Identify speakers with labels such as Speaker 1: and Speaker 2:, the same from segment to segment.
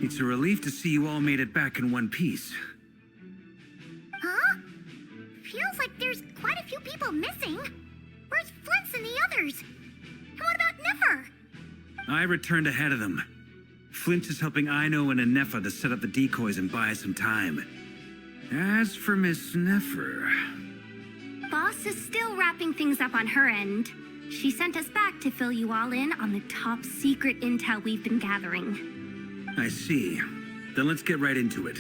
Speaker 1: It's a relief to see you all made it back in one piece.
Speaker 2: Huh? Feels like there's quite a few people missing. Where's Flint's and the others? And what about Nefer?
Speaker 1: I returned ahead of them. Flint is helping Ino and Anefa to set up the decoys and buy some time. As for Miss Nefer...
Speaker 3: Boss is still wrapping things up on her end. She sent us back to fill you all in on the top secret intel we've been gathering.
Speaker 1: I see. Then let's get right into it.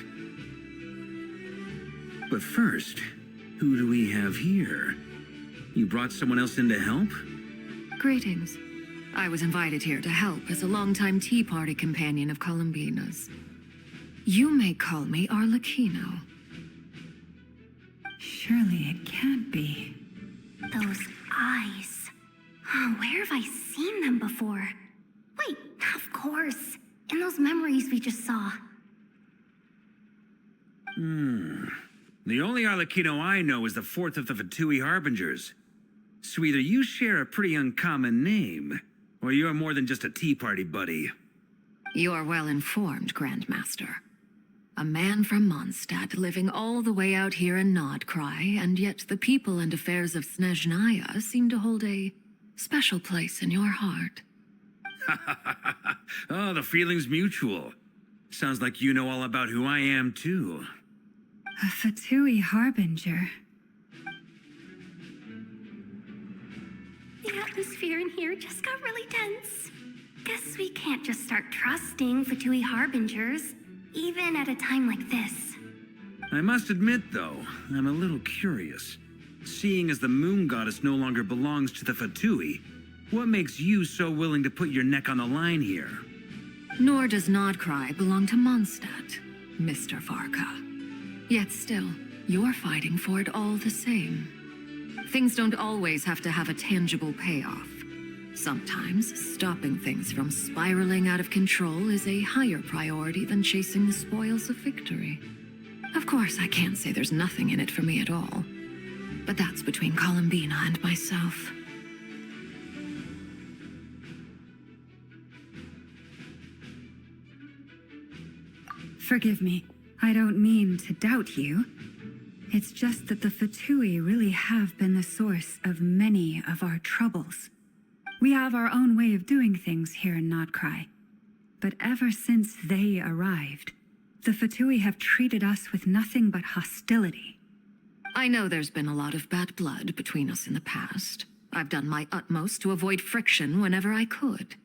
Speaker 1: But first, who do we have here? You brought someone else in to help?
Speaker 4: Greetings. I was invited here to help as a longtime Tea Party companion of Columbina's. You may call me Arlecchino.
Speaker 5: Surely it can't be.
Speaker 3: Those eyes. Oh, where have I seen them before? Wait, of course. In those memories we just saw.
Speaker 1: The only Arlecchino I know is the fourth of the Fatui Harbingers. So either you share a pretty uncommon name, or you're more than just a Tea Party buddy.
Speaker 4: You are well informed, Grandmaster. A man from Mondstadt living all the way out here in Nodcry, and yet the people and affairs of Snezhnaya seem to hold a special place in your heart.
Speaker 1: Oh, the feeling's mutual. Sounds like you know all about who I am, too.
Speaker 5: A Fatui Harbinger.
Speaker 3: The atmosphere in here just got really tense. Guess we can't just start trusting Fatui Harbingers, even at a time like this.
Speaker 1: I must admit, though, I'm a little curious. Seeing as the moon goddess no longer belongs to the Fatui, what makes you so willing to put your neck on the line here?
Speaker 4: Nor does Nodcry belong to Mondstadt, Mr. Varka. Yet still, you're fighting for it all the same. Things don't always have to have a tangible payoff. Sometimes, stopping things from spiraling out of control is a higher priority than chasing the spoils of victory. Of course, I can't say there's nothing in it for me at all. But that's between Columbina and myself.
Speaker 5: Forgive me. I don't mean to doubt you. It's just that the Fatui really have been the source of many of our troubles. We have our own way of doing things here in Nodcry. But ever since they arrived, the Fatui have treated us with nothing but hostility.
Speaker 4: I know there's been a lot of bad blood between us in the past. I've done my utmost to avoid friction whenever I could.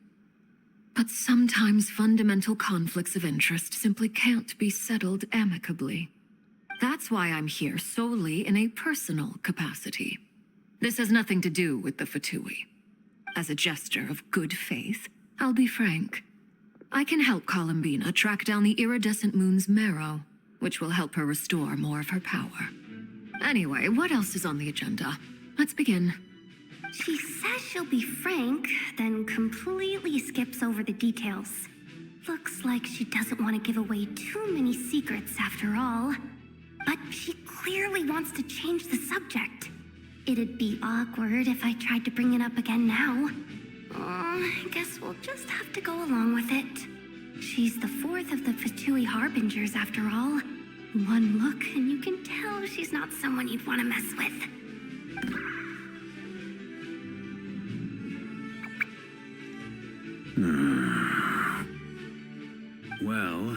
Speaker 4: But sometimes fundamental conflicts of interest simply can't be settled amicably. That's why I'm here solely in a personal capacity. This has nothing to do with the Fatui. As a gesture of good faith, I'll be frank. I can help Columbina track down the iridescent moon's marrow, which will help her restore more of her power. Anyway, what else is on the agenda? Let's begin.
Speaker 3: She says she'll be frank, then completely skips over the details. Looks like she doesn't want to give away too many secrets after all. But she clearly wants to change the subject. It'd be awkward if I tried to bring it up again now. I guess we'll just have to go along with it. She's the fourth of the Fatui Harbingers after all. One look and you can tell she's not someone you'd want to mess with.
Speaker 1: Well,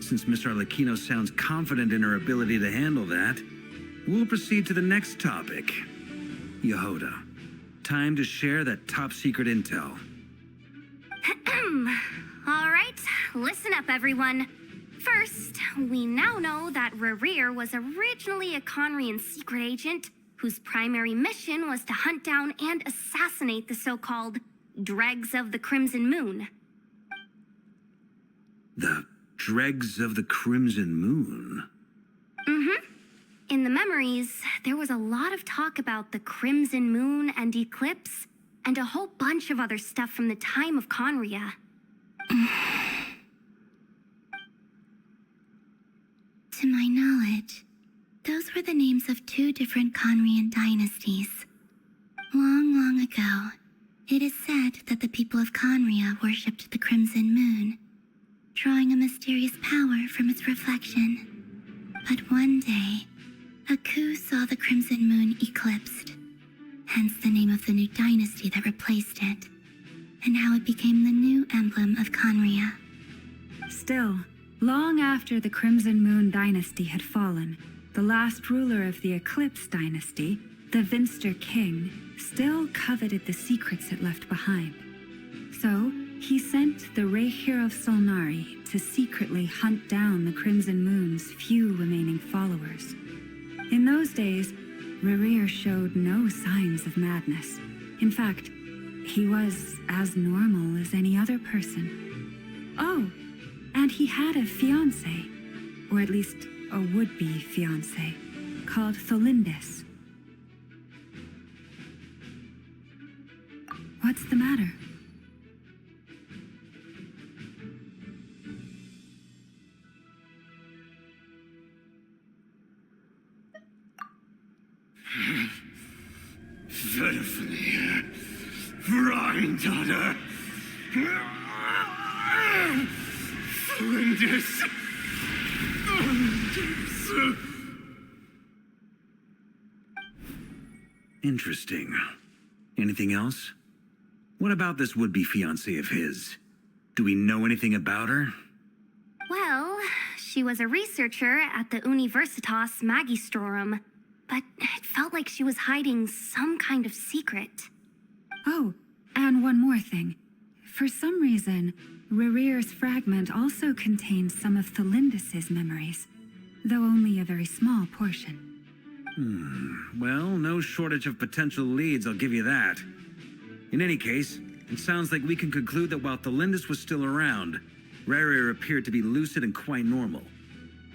Speaker 1: since Miss Arlecchino sounds confident in her ability to handle that, we'll proceed to the next topic. Yehoda, time to share that top secret intel.
Speaker 3: All right, listen up, everyone. First, we now know that Rerir was originally a Conrian secret agent whose primary mission was to hunt down and assassinate the so-called Dregs of the Crimson Moon.
Speaker 1: The Dregs of the Crimson Moon?
Speaker 3: In the memories, there was a lot of talk about the Crimson Moon and Eclipse, and a whole bunch of other stuff from the time of Conria.
Speaker 2: To my knowledge, those were the names of two different Conrian dynasties. Long, long ago, it is said that the people of Conria worshipped the Crimson Moon. drawing a mysterious power from its reflection. But one day, Aku saw the crimson moon eclipsed, hence the name of the new dynasty that replaced it, and how it became the new emblem of Conria.
Speaker 5: Still, long after the Crimson Moon dynasty had fallen, the last ruler of the Eclipse dynasty, the Vinster King, still coveted the secrets it left behind. So, he sent the Rehir of Solnari to secretly hunt down the Crimson Moon's few remaining followers. In those days, Rerir showed no signs of madness. In fact, he was as normal as any other person. Oh, and he had a fiancé, or at least a would-be fiancé, called Tholindis. What's the matter?
Speaker 6: Verfene, Freundade, Freundes.
Speaker 1: Interesting. Anything else? What about this would-be fiancé of his? Do we know anything about her?
Speaker 3: Well, she was a researcher at the Universitas Magistrorum, but it felt like she was hiding some kind of secret.
Speaker 5: Oh, and one more thing. For some reason, Rerir's fragment also contains some of Tholindis' memories, though only a very small portion.
Speaker 1: Well, no shortage of potential leads, I'll give you that. In any case, it sounds like we can conclude that while Tholindis was still around, Rerir appeared to be lucid and quite normal.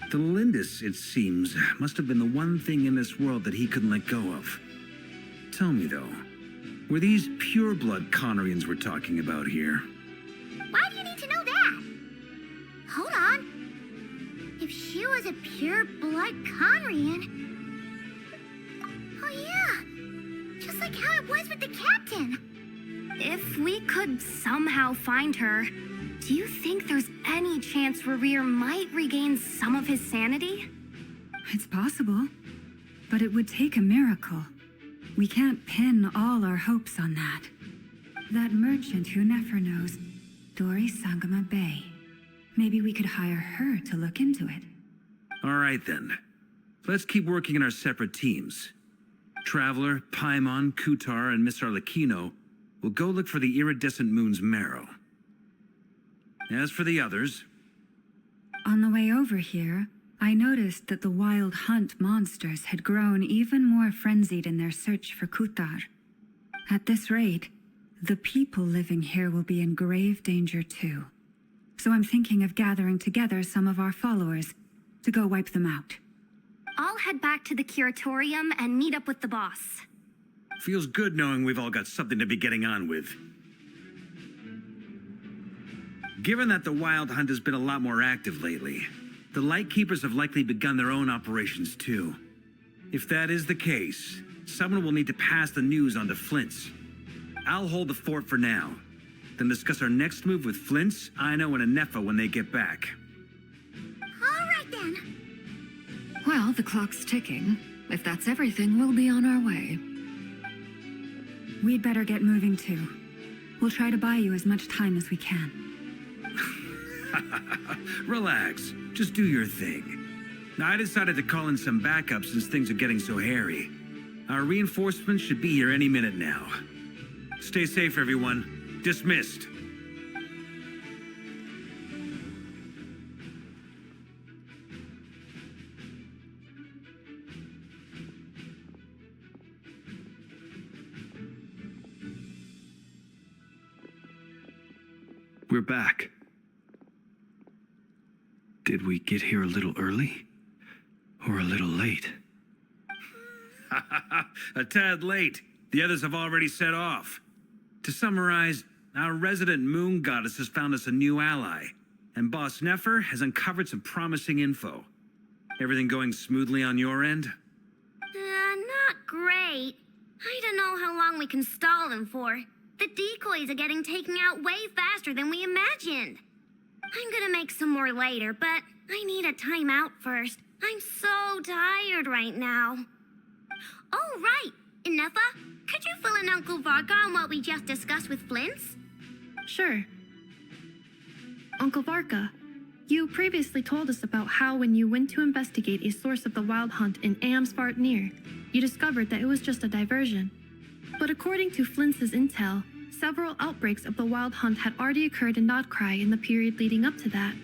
Speaker 1: Tholindis, it seems, must have been the one thing in this world that he couldn't let go of. Tell me, though, were these pure-blood Conrians we're talking about here?
Speaker 2: Why do you need to know that? Hold on. If she was a pure-blood Conrian... Oh yeah, just like how it was with the captain.
Speaker 3: If we could somehow find her, do you think there's any chance Rerir might regain some of his sanity?
Speaker 5: It's possible, but it would take a miracle. We can't pin all our hopes on that. That merchant who Nefer knows, Dori Sangama Bay. Maybe we could hire her to look into it.
Speaker 1: All right, then. Let's keep working in our separate teams. Traveler, Paimon, Kutar, and Miss Arlecchino will go look for the iridescent moon's marrow. As for the others...
Speaker 5: On the way over here, I noticed that the Wild Hunt monsters had grown even more frenzied in their search for Kutar. At this rate, the people living here will be in grave danger too. So I'm thinking of gathering together some of our followers to go wipe them out.
Speaker 3: I'll head back to the curatorium and meet up with the boss.
Speaker 1: Feels good knowing we've all got something to be getting on with. Given that the Wild Hunt has been a lot more active lately, the Lightkeepers have likely begun their own operations too. If that is the case, someone will need to pass the news on to Flint's. I'll hold the fort for now, then discuss our next move with Flint's, Ino, and Anefa when they get back.
Speaker 2: All right then.
Speaker 4: Well, the clock's ticking. If that's everything, we'll be on our way.
Speaker 5: We'd better get moving too. We'll try to buy you as much time as we can.
Speaker 1: Relax. Just do your thing. Now, I decided to call in some backup since things are getting so hairy. Our reinforcements should be here any minute now. Stay safe, everyone. Dismissed.
Speaker 6: We're back. Did we get here a little early? Or a little late?
Speaker 1: A tad late. The others have already set off. To summarize, our resident moon goddess has found us a new ally, and Boss Nefer has uncovered some promising info. Everything going smoothly on your end?
Speaker 2: Not great. I don't know how long we can stall them for. The decoys are getting taken out way faster than we imagined.
Speaker 3: I'm gonna make some more later, but I need a timeout first. I'm so tired right now. Oh, right. Ineffa, could you fill in Uncle Varka on what we just discussed with Flints?
Speaker 7: Sure. Uncle Varka, you previously told us about how when you went to investigate a source of the Wild Hunt in Amsvartnir, you discovered that it was just a diversion. But according to Flints' intel, several outbreaks of the Wild Hunt had already occurred in Notcry in the period leading up to that.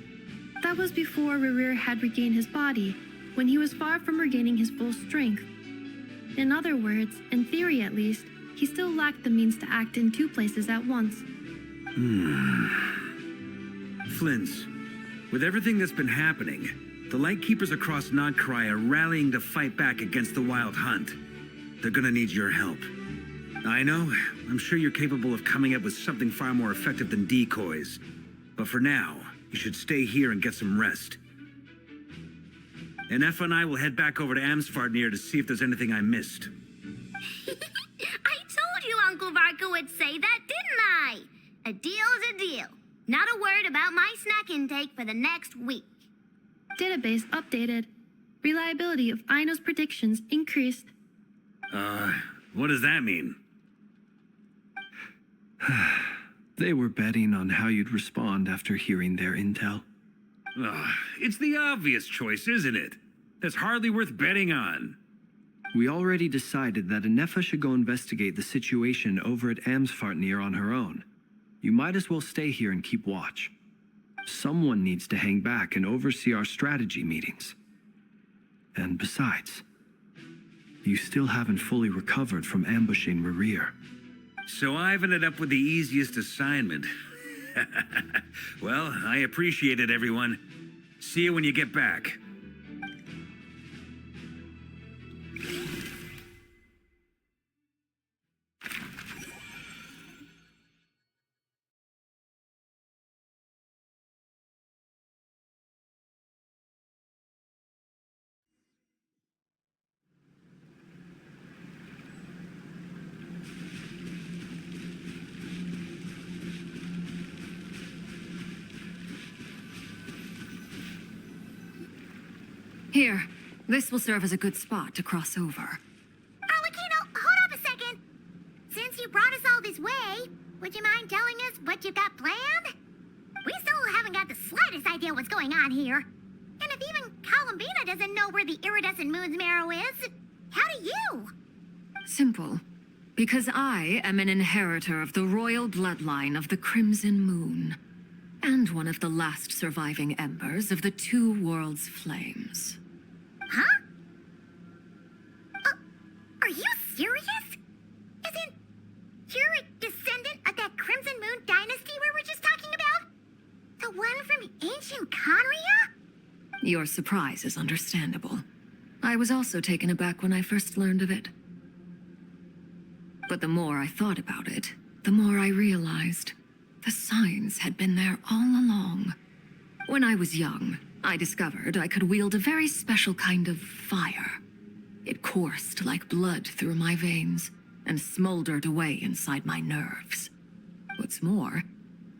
Speaker 7: That was before Rerir had regained his body, when he was far from regaining his full strength. In other words, in theory at least, he still lacked the means to act in two places at once.
Speaker 1: Flints, with everything that's been happening, the Lightkeepers across Notcry are rallying to fight back against the Wild Hunt. They're gonna need your help. I know, I'm sure you're capable of coming up with something far more effective than decoys. But for now, you should stay here and get some rest. Ineffa and I will head back over to Amsvartnir to see if there's anything I missed.
Speaker 3: I told you Uncle Varka would say that, didn't I? A deal's a deal. Not a word about my snack intake for the next week.
Speaker 7: Database updated. Reliability of Aino's predictions increased.
Speaker 1: What does that mean?
Speaker 6: They were betting on how you'd respond after hearing their intel.
Speaker 1: It's the obvious choice, isn't it? That's hardly worth betting on.
Speaker 6: We already decided that Ineffa should go investigate the situation over at Amsvartnir on her own. You might as well stay here and keep watch. Someone needs to hang back and oversee our strategy meetings. And besides, you still haven't fully recovered from ambushing Rerir.
Speaker 1: So I've ended up with the easiest assignment. Well, I appreciate it, everyone. See you when you get back.
Speaker 4: Here, this will serve as a good spot to cross over.
Speaker 3: Arlecchino, hold up a second. Since you brought us all this way, would you mind telling us what you've got planned? We still haven't got the slightest idea what's going on here. And if even Columbina doesn't know where the iridescent moon's marrow is, how do you?
Speaker 4: Simple. Because I am an inheritor of the royal bloodline of the Crimson Moon, and one of the last surviving embers of the Two Worlds' flames.
Speaker 3: Huh? Are you serious? Isn't you're a descendant of that Crimson Moon dynasty we were just talking about? The one from ancient Conria?
Speaker 4: Your surprise is understandable. I was also taken aback when I first learned of it. But the more I thought about it, the more I realized the signs had been there all along. When I was young, I discovered I could wield a very special kind of fire. It coursed like blood through my veins and smoldered away inside my nerves. What's more,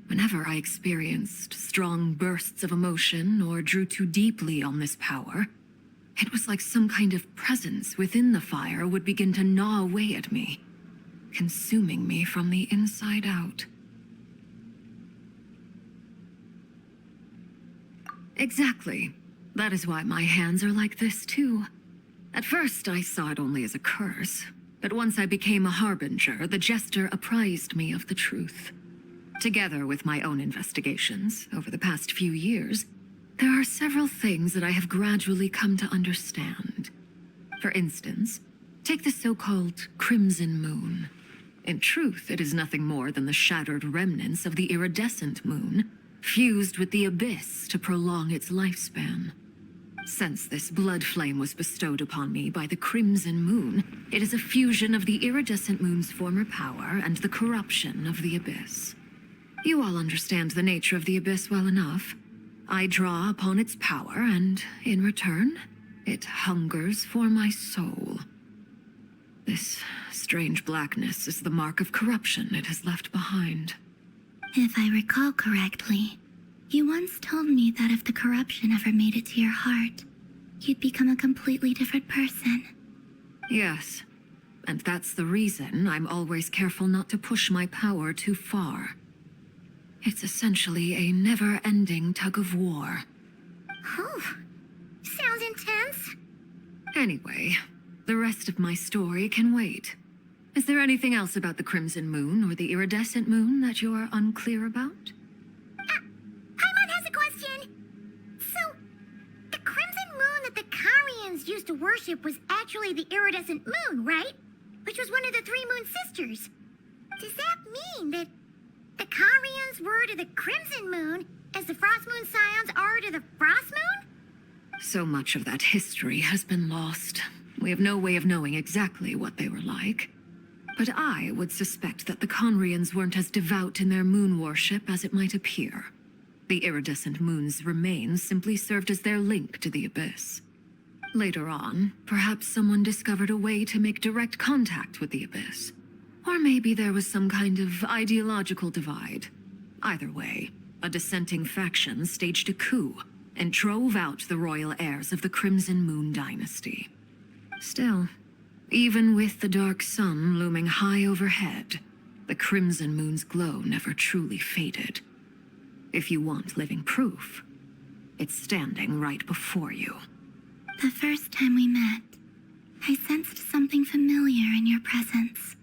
Speaker 4: whenever I experienced strong bursts of emotion or drew too deeply on this power, it was like some kind of presence within the fire would begin to gnaw away at me, consuming me from the inside out. Exactly. That is why my hands are like this, too. At first, I saw it only as a curse, but once I became a harbinger, the jester apprised me of the truth. Together with my own investigations over the past few years, there are several things that I have gradually come to understand. For instance, take the so-called Crimson Moon. In truth, it is nothing more than the shattered remnants of the iridescent moon, fused with the abyss to prolong its lifespan. Since this blood flame was bestowed upon me by the Crimson Moon, it is a fusion of the iridescent moon's former power and the corruption of the abyss. You all understand the nature of the abyss well enough. I draw upon its power, and in return, it hungers for my soul. This strange blackness is the mark of corruption it has left behind.
Speaker 2: If I recall correctly, You once told me that if the corruption ever made it to your heart, you'd become a completely different person.
Speaker 4: Yes, and that's the reason I'm always careful not to push my power too far. It's essentially a never-ending tug of war.
Speaker 3: Oh, sounds intense.
Speaker 4: Anyway, the rest of my story can wait. Is there anything else about the Crimson Moon or the Iridescent Moon that you're unclear about?
Speaker 3: Paimon has a question. So, the crimson moon that the Karians used to worship was actually the iridescent moon, right? Which was one of the three moon sisters. Does that mean that the Karians were to the crimson moon as the frost moon scions are to the frost moon?
Speaker 4: So much of that history has been lost. We have no way of knowing exactly what they were like. But I would suspect that the Conrians weren't as devout in their moon worship as it might appear. The iridescent moon's remains simply served as their link to the abyss. Later on, perhaps someone discovered a way to make direct contact with the abyss. Or maybe there was some kind of ideological divide. Either way, a dissenting faction staged a coup and drove out the royal heirs of the Crimson Moon dynasty. Still, even with the dark sun looming high overhead, the Crimson Moon's glow never truly faded. If you want living proof, it's standing right before you.
Speaker 2: The first time we met, I sensed something familiar in your presence.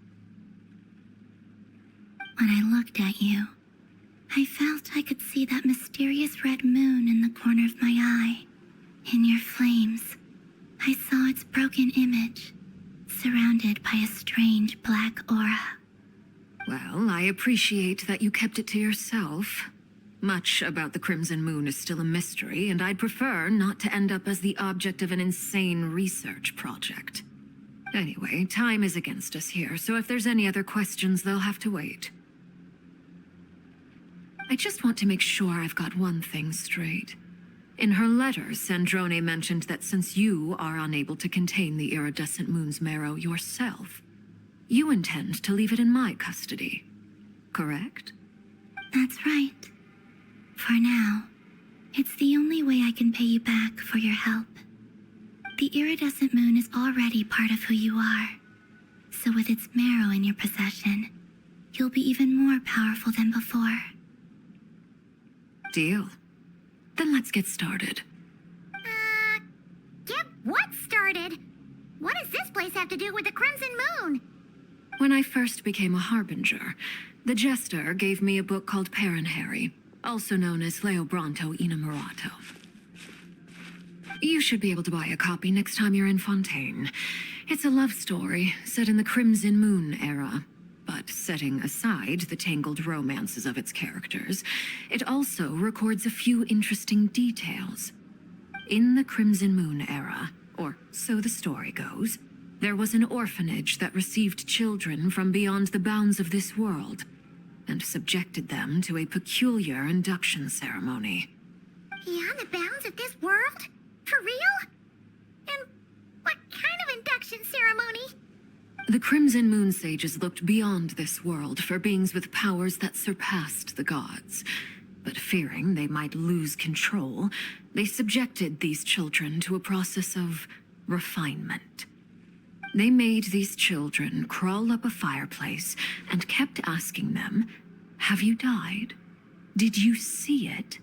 Speaker 2: When I looked at you, I felt I could see that mysterious red moon in the corner of my eye. In your flames, I saw its broken image, surrounded by a strange black aura.
Speaker 4: Well, I appreciate that you kept it to yourself. Much about the Crimson Moon is still a mystery, and I'd prefer not to end up as the object of an insane research project. Anyway, time is against us here, so if there's any other questions, they'll have to wait. I just want to make sure I've got one thing straight. In her letter, Sandrone mentioned that since you are unable to contain the iridescent moon's marrow yourself, you intend to leave it in my custody. Correct?
Speaker 2: That's right. For now, it's the only way I can pay you back for your help. The iridescent moon is already part of who you are, so with its marrow in your possession, you'll be even more powerful than before.
Speaker 4: Deal. Then let's get started.
Speaker 3: Get what started? What does this place have to do with the crimson moon?
Speaker 4: When I first became a harbinger, the Jester gave me a book called Parenheri, also known as Leobranto Inamorato. You should be able to buy a copy next time you're in Fontaine. It's a love story set in the Crimson Moon era, but setting aside the tangled romances of its characters, it also records a few interesting details. In the Crimson Moon era, or so the story goes, there was an orphanage that received children from beyond the bounds of this world, and subjected them to a peculiar induction ceremony.
Speaker 3: Beyond the bounds of this world? For real? And what kind of induction ceremony?
Speaker 4: The Crimson Moon sages looked beyond this world for beings with powers that surpassed the gods. But fearing they might lose control, they subjected these children to a process of refinement. They made these children crawl up a fireplace and kept asking them, "Have you died? Did you see it?"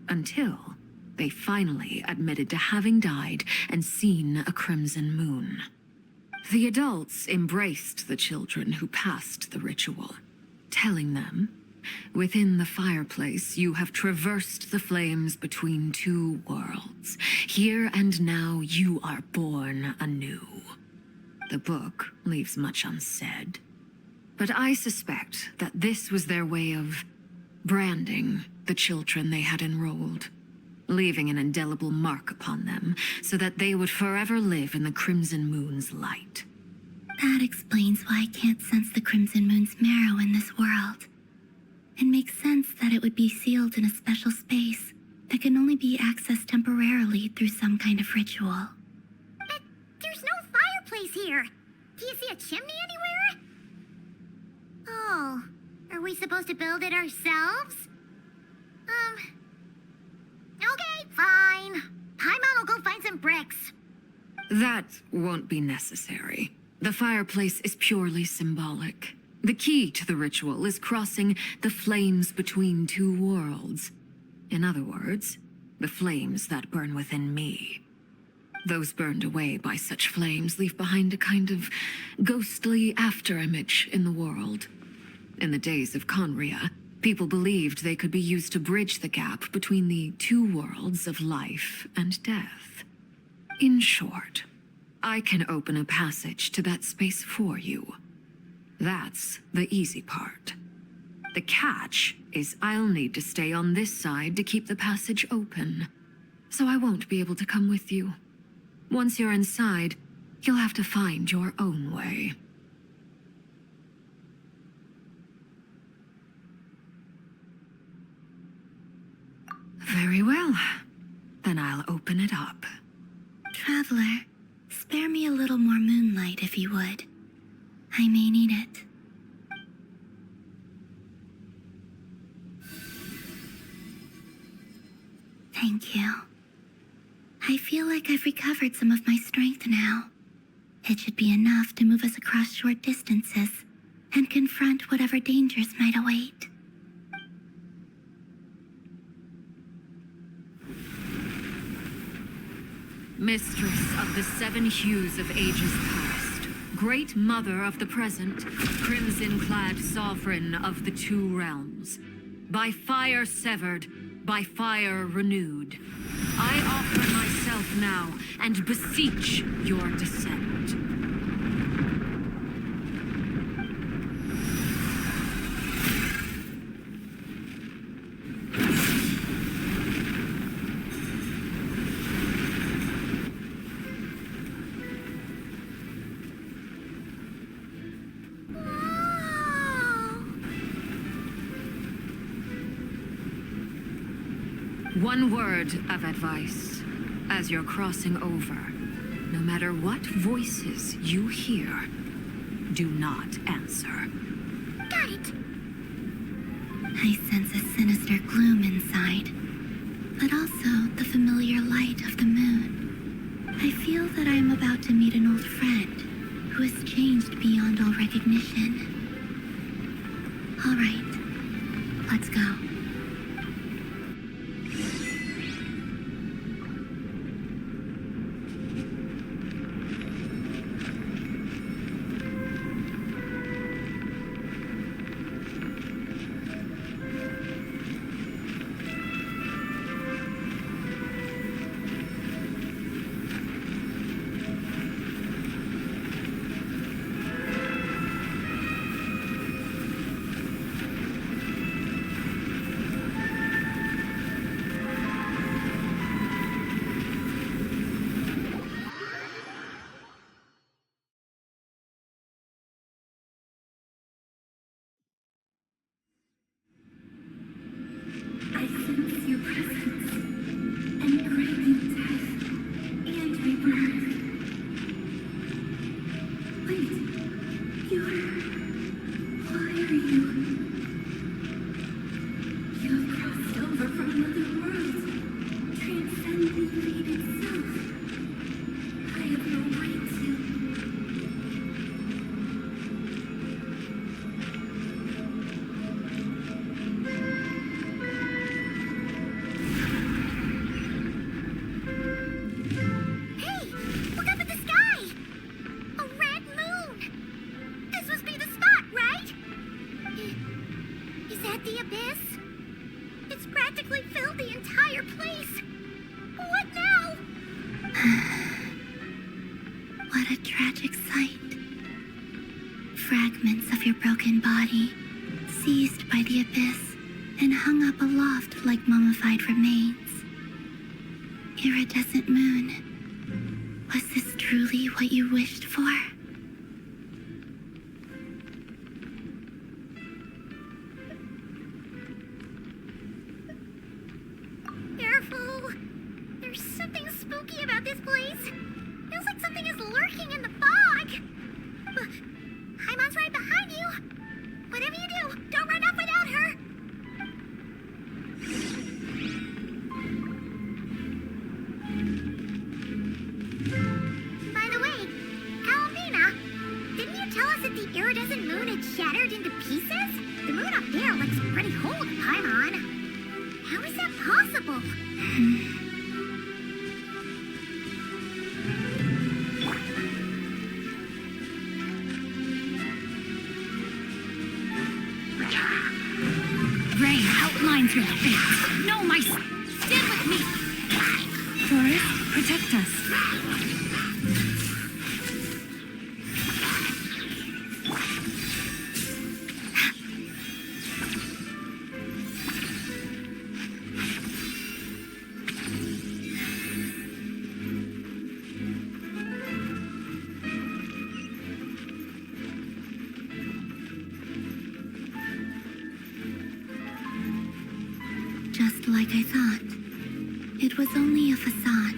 Speaker 4: Until they finally admitted to having died and seen a crimson moon. The adults embraced the children who passed the ritual, telling them, "Within the fireplace, you have traversed the flames between two worlds. Here and now, you are born anew." The book leaves much unsaid, but I suspect that this was their way of branding the children they had enrolled, leaving an indelible mark upon them so that they would forever live in the Crimson Moon's light.
Speaker 2: That explains why I can't sense the Crimson Moon's marrow in this world. It makes sense that it would be sealed in a special space that can only be accessed temporarily through some kind of ritual.
Speaker 3: But there's no fireplace here. Do you see a chimney anywhere? Oh, are we supposed to build it ourselves? Fine. Paimon will go find some bricks.
Speaker 4: That won't be necessary. The fireplace is purely symbolic. The key to the ritual is crossing the flames between two worlds. In other words, the flames that burn within me. Those burned away by such flames leave behind a kind of ghostly afterimage in the world. In the days of Conria, people believed they could be used to bridge the gap between the two worlds of life and death. In short, I can open a passage to that space for you. That's the easy part. The catch is I'll need to stay on this side to keep the passage open, so I won't be able to come with you. Once you're inside, you'll have to find your own way. Very well. Then I'll open it up.
Speaker 2: Traveler, spare me a little more moonlight if you would. I may need it. Thank you. I feel like I've recovered some of my strength now. It should be enough to move us across short distances and confront whatever dangers might await.
Speaker 4: Mistress of the seven hues of ages past, great mother of the present, crimson-clad sovereign of the two realms, by fire severed, by fire renewed, I offer myself now and beseech your descent. One word of advice as you're crossing over. No matter what voices you hear, do not answer.
Speaker 3: Got it.
Speaker 2: I sense a sinister gloom inside, but also the familiar light of the moon. I feel that I am about to meet an old friend who has changed beyond all recognition. All right, let's go. I sense your presence, and craving death and rebirth. Wait, why are you? You have crossed over from another world, transcending fate itself. I have no right to.
Speaker 3: The abyss? It's practically filled the entire place. What now?
Speaker 2: What a tragic sight. Fragments of your broken body, seized by the abyss and hung up aloft like mummified remains. Iridescent moon, was this truly what you wished for?
Speaker 3: Careful! There's something spooky about this place. Feels like something is lurking in the fog. Haimon's right behind you. Whatever you do, don't run off without her. looks pretty whole to Paimon. How is that possible?
Speaker 2: Rain outlines your fate. No, my... Stand with me!
Speaker 5: Forest, protect us.
Speaker 2: Just like I thought. It was only a facade.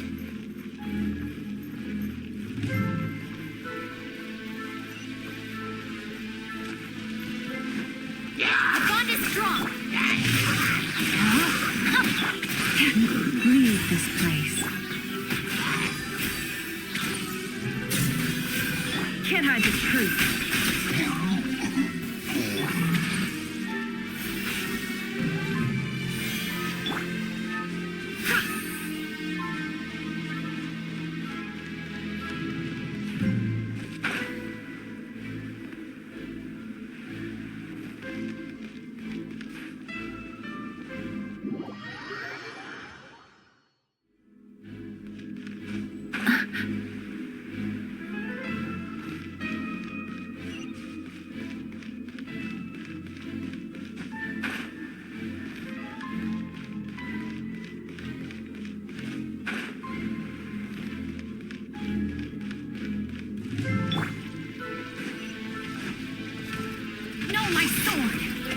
Speaker 2: The bond is strong!
Speaker 5: Leave this place. Can't hide the truth.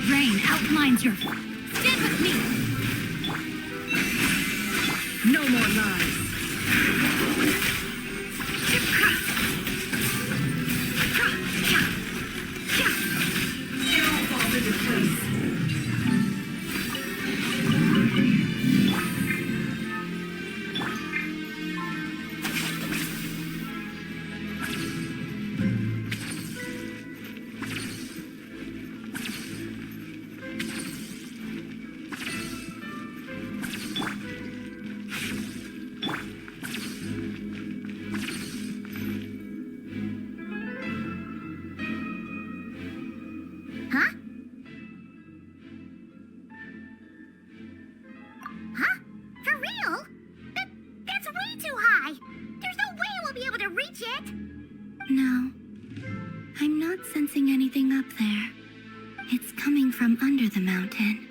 Speaker 2: Rain outlines your... Stand with me!
Speaker 5: No more lies. It all falls into place.
Speaker 3: Huh? Huh? For real? That's way too high! There's no way we'll be able to reach it!
Speaker 2: No. I'm not sensing anything up there. It's coming from under the mountain.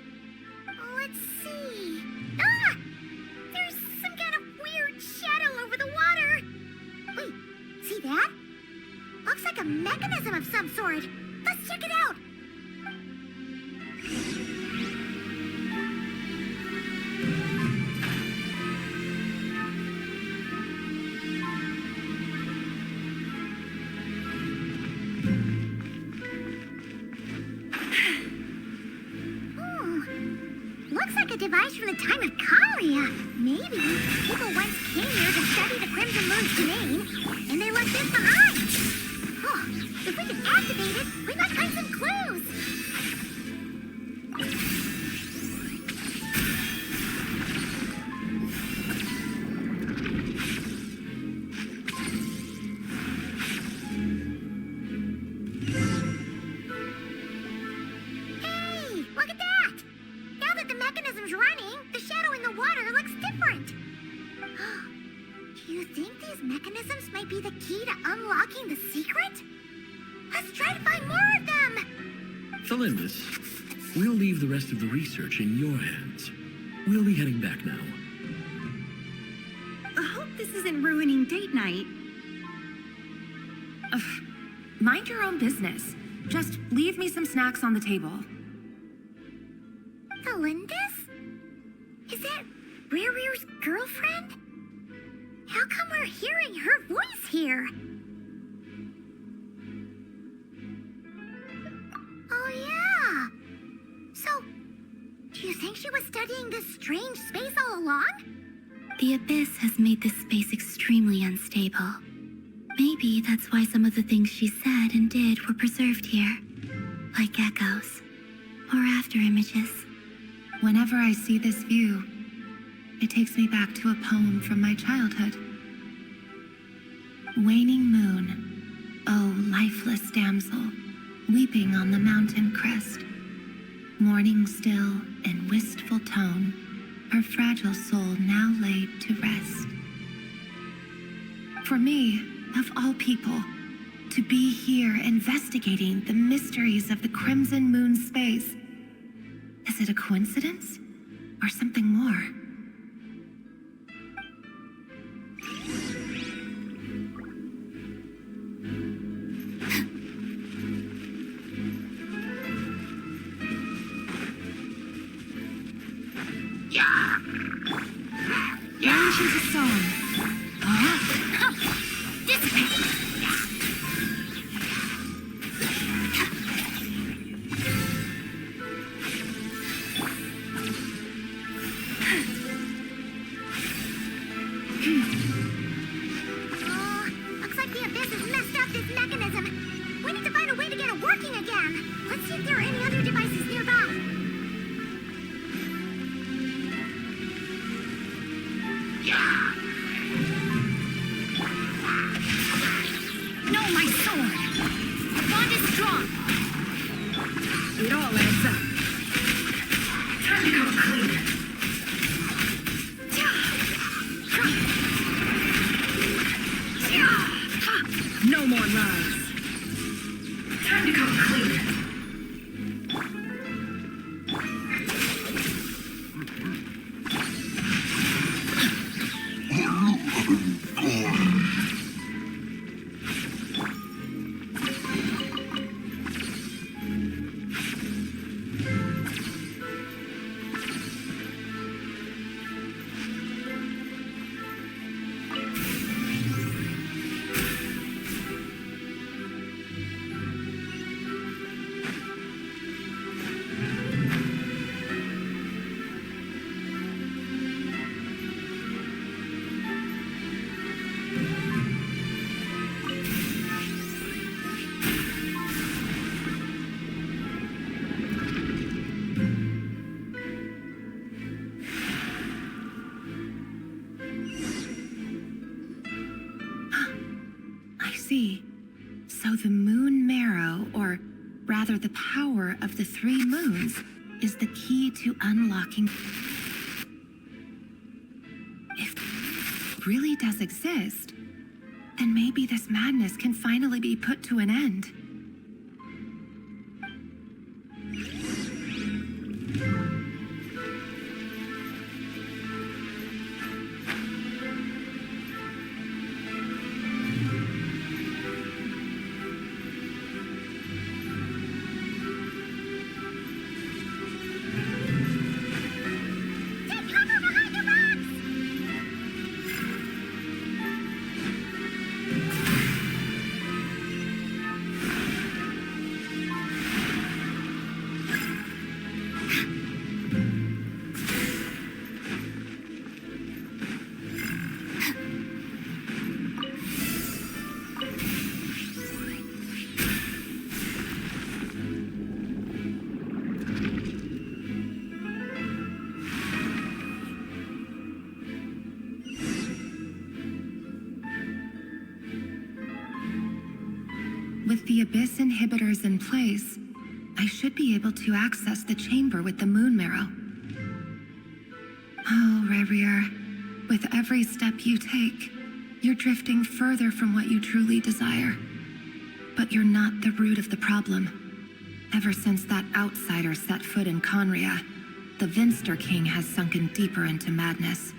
Speaker 3: Let's see... Ah! There's some kind of weird shadow over the water! Wait, see that? Looks like a mechanism of some sort. Let's check it out! Looks like a device from the time of Kalia. Maybe people once came here to study the Crimson Moon's domain, and they left this behind. Oh, if we can activate it, we might find some clues. Hey, look at that! Now that the mechanism's running, the shadow in the water looks different. Do you think these mechanisms might be the key to unlocking the secret? Let's try to find more of them!
Speaker 8: Thalindis, we'll leave the rest of the research in your hands. We'll be heading back now.
Speaker 9: I hope this isn't ruining date night. Ugh. Mind your own business. Just leave me some snacks on the table.
Speaker 3: Thalindis? Is that Rere's girlfriend? How come we're hearing her voice here? Oh yeah! So, do you think she was studying this strange space all along?
Speaker 2: The Abyss has made this space extremely unstable. Maybe that's why some of the things she said and did were preserved here. Like echoes. Or aftermath. after images.
Speaker 9: Whenever I see this view, it takes me back to a poem from my childhood. Waning moon, oh lifeless damsel, weeping on the mountain crest, mourning still in wistful tone, her fragile soul now laid to rest. For me, of all people, to be here investigating the mysteries of the Crimson Moon space, is it a coincidence or something more? Genshin's a song.
Speaker 3: Looks like the Abyss has messed up this mechanism. We need to find a way to get it working again. Let's see if there are any other devices nearby.
Speaker 9: No, my sword! The bond is strong! It all adds up. Time to come clean. No more lies. Time to come clean. See. So the moon marrow, or rather the power of the 3 moons, is the key to unlocking. If it really does exist, then maybe this madness can finally be put to an end. With the Abyss inhibitors in place, I should be able to access the chamber with the moon marrow. Oh, Rarier, with every step you take, you're drifting further from what you truly desire. But you're not the root of the problem. Ever since that outsider set foot in Conria, the Vinster King has sunken deeper into madness.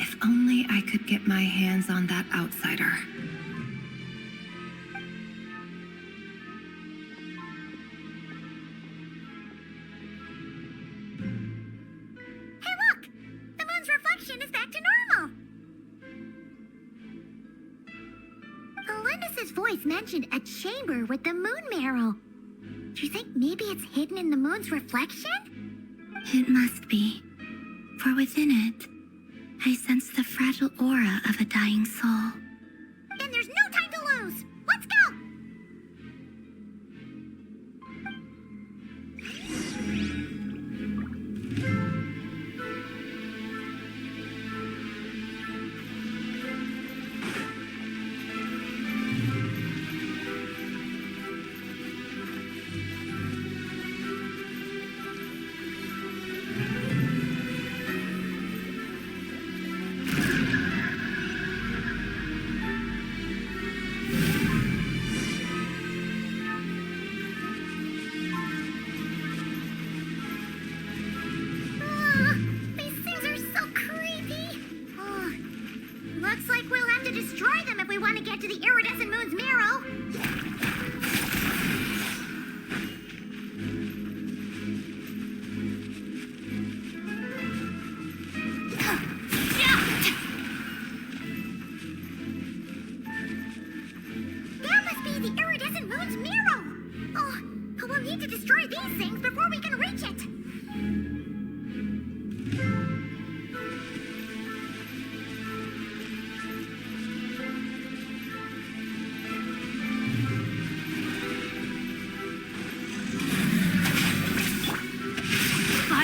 Speaker 9: If only I could get my hands on that outsider.
Speaker 3: Is back to normal. Alindis's voice mentioned a chamber with the moon marrow. Do you think maybe it's hidden in the moon's reflection?
Speaker 2: It must be, for within it, I sense the fragile aura of a dying soul.
Speaker 3: Then there's no time to lose. Let's go!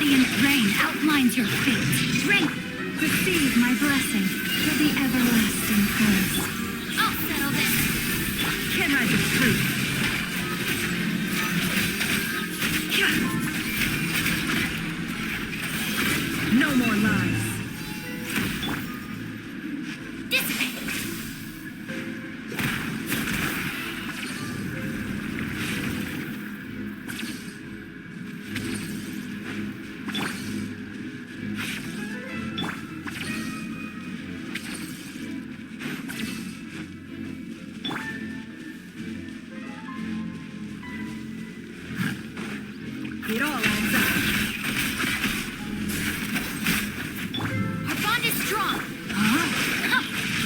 Speaker 2: radiant rain outlines your fate. Drink!
Speaker 5: Receive my blessing for the everlasting grace.
Speaker 2: I'll settle this.
Speaker 5: Can I be true? No more lies.
Speaker 2: Dissipate!
Speaker 5: It all adds up.
Speaker 2: Our bond is strong!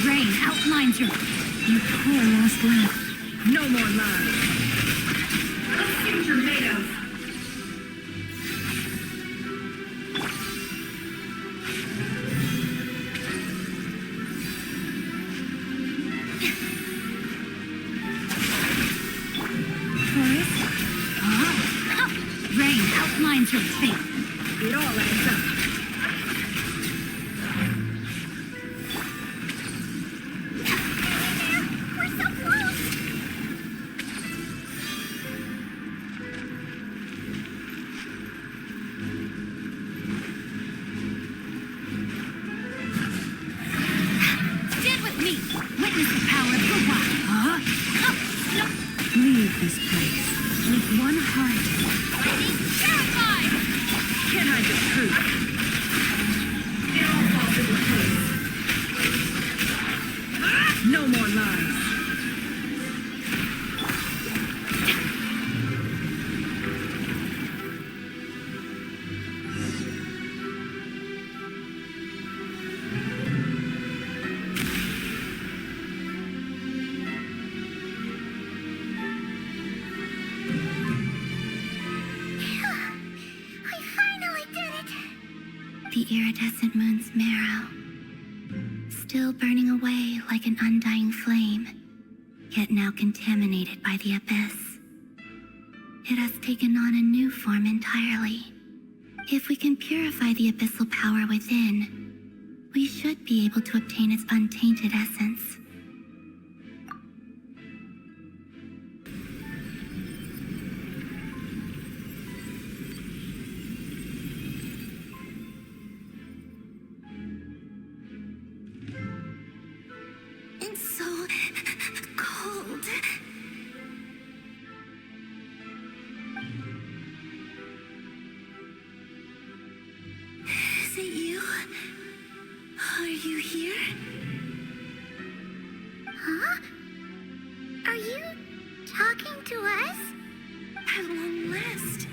Speaker 2: Rain outlines your...
Speaker 5: You poor lost lamb. No more lies. Future tomatoes.
Speaker 2: Rain outlines your fate.
Speaker 5: It all adds up.
Speaker 2: We're so close! Stand with me! Witness the power of the wild.
Speaker 5: Leave this place with one heart.
Speaker 2: Terrified!
Speaker 5: Can I be true? It all falls into place. No more lies.
Speaker 2: I finally did it! The iridescent moon's marrow, still burning away like an undying flame, yet now contaminated by the abyss. It has taken on a new form entirely. If we can purify the abyssal power within, we should be able to obtain its untainted essence. It's so cold. Is it you? Are you here? Huh? Are you talking to us? At long last,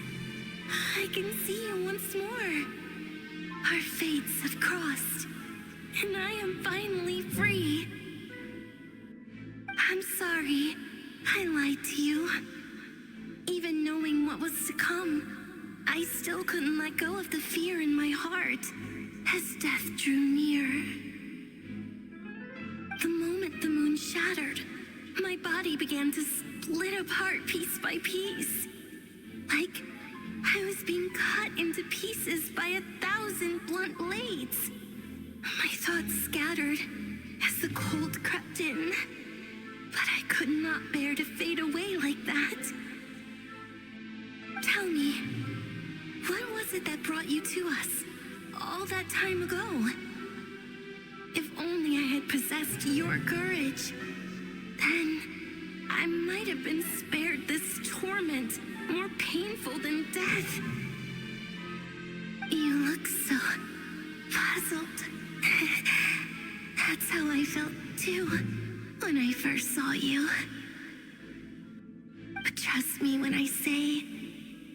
Speaker 2: I can see you once more. Our fates have crossed, and I am finally free. I'm sorry, I lied to you. Even knowing what was to come, I still couldn't let go of the fear in my heart as death drew near. The moment the moon shattered, my body began to split apart piece by piece. Like I was being cut into pieces by 1,000 blunt blades. My thoughts scattered as the cold crept in. But I could not bear to fade away like that. Tell me, what was it that brought you to us all that time ago? If only I had possessed your courage, then I might have been spared this torment more painful than death. You look so puzzled. That's how I felt too when I first saw you. But trust me when I say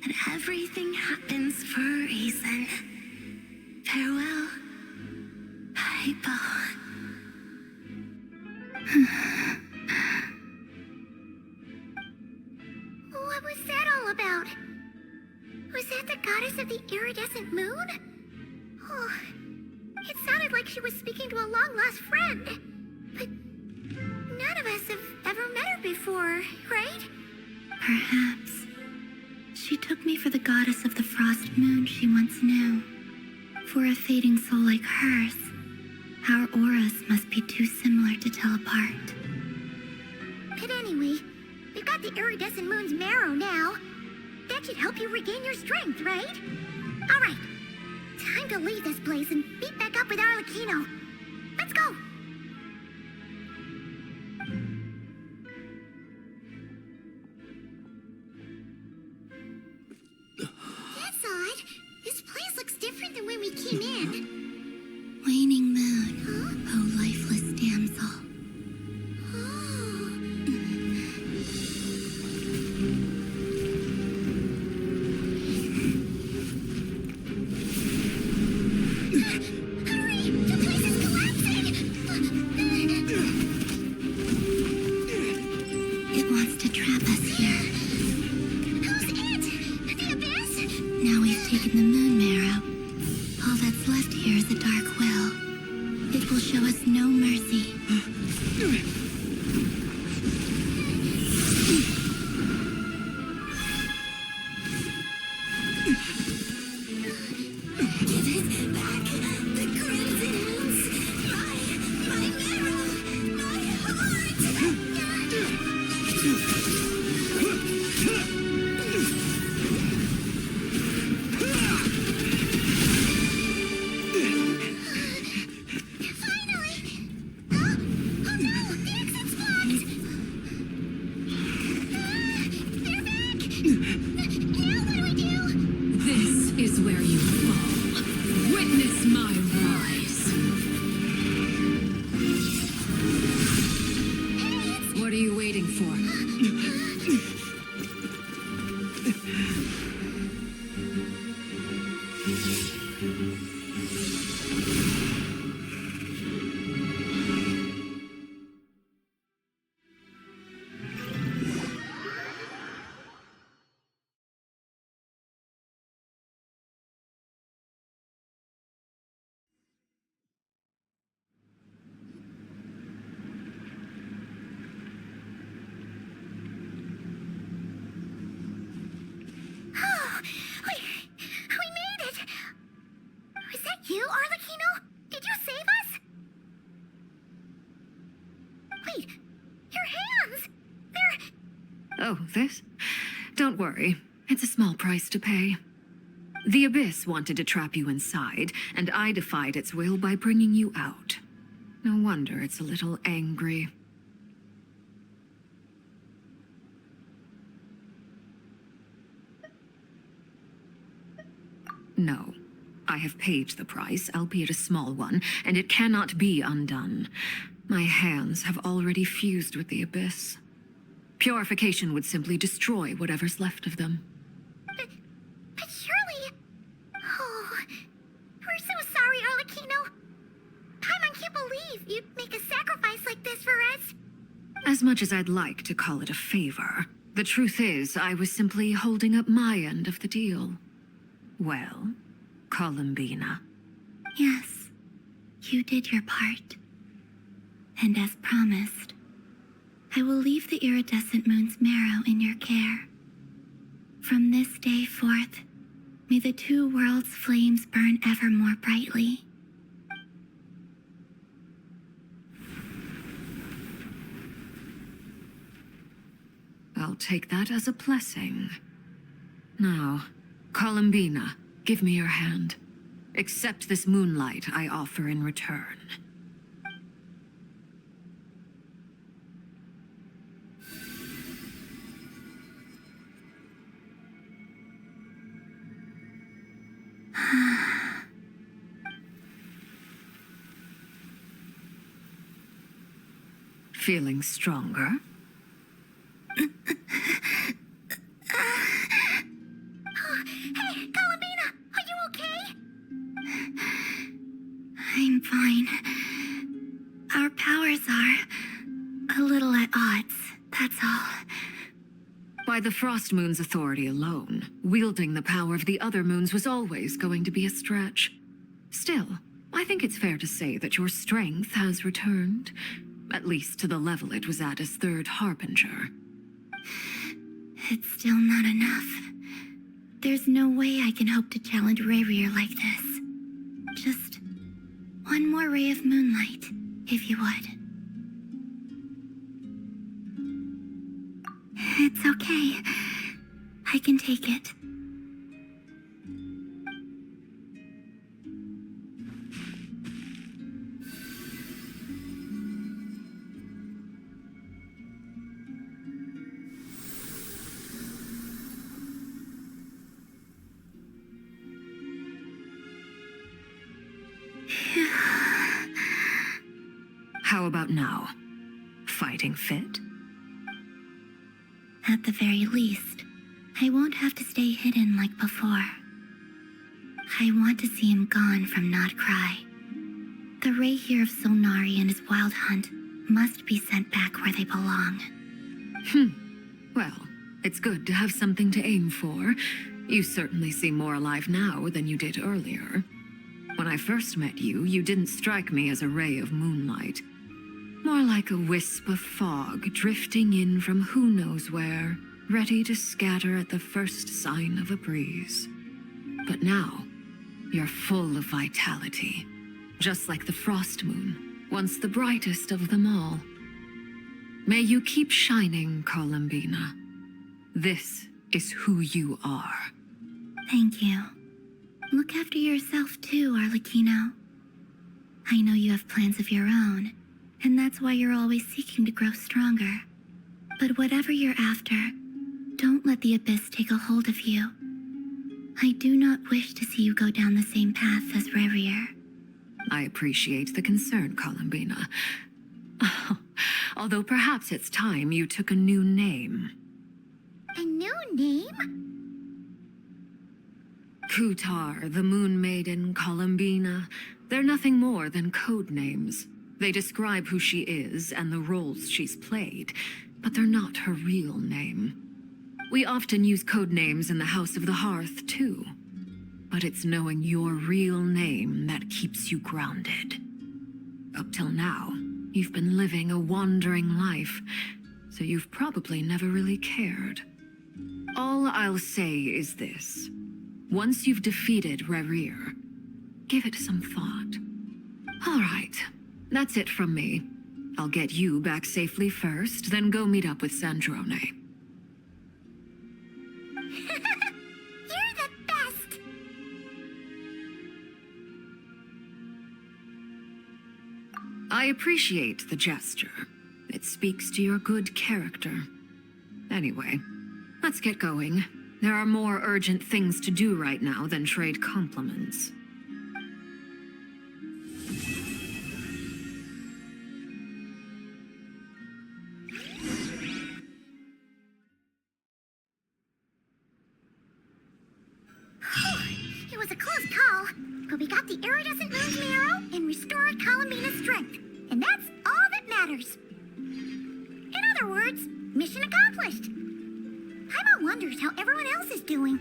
Speaker 2: that everything happens for a reason. Farewell, Hypo. What was that all about? Was that the goddess of the iridescent moon? Oh, it sounded like she was speaking to a long-lost friend. But none of us have ever met her before, right? Perhaps She took me for the goddess of the frost moon she once knew. For a fading soul like hers, our auras must be too similar to tell apart.
Speaker 10: But anyway, we've got the iridescent moon's marrow now. That should help you regain your strength, right? All right, time to leave this place and meet back up with Arlecchino. Let's go! That's odd. This place looks different than when we came in.
Speaker 2: Waning moon, oh lifeless damsel.
Speaker 10: Hurry! The place is collapsing!
Speaker 2: It wants to trap us here.
Speaker 10: Who's it? The Abyss?
Speaker 2: Now we've taken the moon marrow. All that's left here is a dark will. It will show us no mercy.
Speaker 10: Give it back! The crimson moons! My marrow! My Finally! Oh no! The exit's blocked! They're back! Now what do we do?
Speaker 4: This is where you fall. Witness my rise. What are you waiting for?
Speaker 10: Oh, we made it! Was that you, Arlecchino? Did you save us? Wait, your hands! They're...
Speaker 4: Oh, this? Don't worry. It's a small price to pay. The Abyss wanted to trap you inside, and I defied its will by bringing you out. No wonder it's a little angry. No. I have paid the price, albeit a small one, and it cannot be undone. My hands have already fused with the Abyss. Purification would simply destroy whatever's left of them.
Speaker 10: But surely... Oh, we're so sorry, Arlecchino. Paimon can't believe you'd make a sacrifice like this for us.
Speaker 4: As much as I'd like to call it a favor, the truth is I was simply holding up my end of the deal. Well, Columbina.
Speaker 2: Yes, you did your part. And as promised, I will leave the iridescent moon's marrow in your care. From this day forth, may the two worlds' flames burn ever more brightly.
Speaker 4: I'll take that as a blessing. Now, Columbina, give me your hand. Accept this moonlight I offer in return. Feeling stronger?
Speaker 10: Hey, Columbina, are you okay?
Speaker 2: I'm fine. Our powers are a little at odds, that's all.
Speaker 4: By the Frost Moon's authority alone, wielding the power of the other moons was always going to be a stretch. Still, I think it's fair to say that your strength has returned, at least to the level it was at as Third Harbinger.
Speaker 2: It's still not enough. There's no way I can hope to challenge Rayrier like this. Just one more ray of moonlight, if you would. It's okay. I can take it.
Speaker 4: How about now? Fighting fit?
Speaker 2: At the very least, I won't have to stay hidden like before. I want to see him gone from Not Cry. The ray here of Solnari and his wild hunt must be sent back where they belong.
Speaker 4: Well, it's good to have something to aim for. You certainly seem more alive now than you did earlier. When I first met you, you didn't strike me as a ray of moonlight. More like a wisp of fog drifting in from who knows where, ready to scatter at the first sign of a breeze. But now, you're full of vitality, just like the frost moon, once the brightest of them all. May you keep shining, Columbina. This is who you are.
Speaker 2: Thank you. Look after yourself too, Arlecchino. I know you have plans of your own, and that's why you're always seeking to grow stronger. But whatever you're after, don't let the Abyss take a hold of you. I do not wish to see you go down the same path as Rayrier.
Speaker 4: I appreciate the concern, Columbina. Although perhaps it's time you took a new name.
Speaker 10: A new name?
Speaker 4: Kutar, the Moon Maiden, Columbina, they're nothing more than code names. They describe who she is and the roles she's played, but they're not her real name. We often use code names in the House of the Hearth, too. But it's knowing your real name that keeps you grounded. Up till now, you've been living a wandering life, so you've probably never really cared. All I'll say is this. Once you've defeated Rayrier, give it some thought. All right, that's it from me. I'll get you back safely first, then go meet up with Sandrone.
Speaker 10: You're the best!
Speaker 4: I appreciate the gesture. It speaks to your good character. Anyway, let's get going. There are more urgent things to do right now than trade compliments.
Speaker 10: It was a close call, but we got the iridescent moon's marrow and restored Columbina's strength, and that's all that matters. In other words, mission accomplished. Paimon wonders how everyone else is doing.